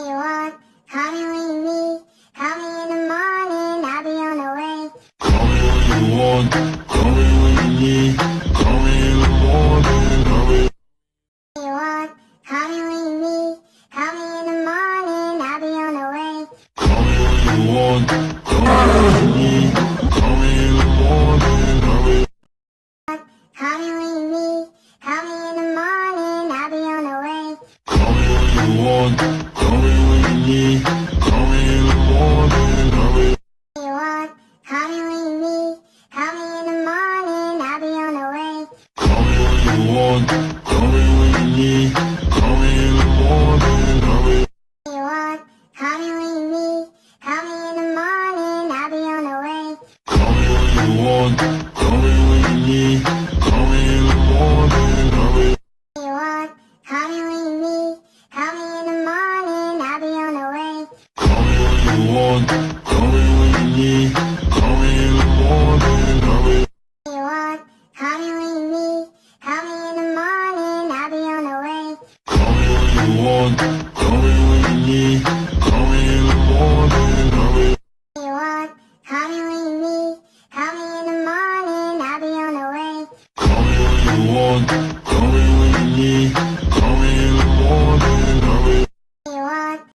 You want, call me when you need. Call me in the morning, I'll be on the way. Call me when you want, call me when you need. Call me in the morning, I'll be. You want, call me when you need. Call me in the morning, I'll be on the way. Call me when you want, call me when you need. Call me in the morning, I'll be. Call me when you need. Call me in the morning, I'll be on the way. Call me when you want, call me when you need. Call me in the morning, I'll be. You want, call me when you need. Call me in the morning, I'll be on the way. Call me when you want, call me when you need. Call me in the morning, I'll be. You want, call me when you need. Call me in the morning, I'll be on the way. Call me when you want, call me when you need. Call me in the morning, I'll be. You want, call me when you need. Call me in the morning, I'll be on the way. Call me when you want, call me when you need. Call me in the morning, I'll be. You want, call me when you need. Call me in the morning, I'll be on the way. Call me when you want, call me when you need. Call me in the morning, I'll be. You want, call me when you need. Call me in the morning, I'll be on the way. Call me when you want,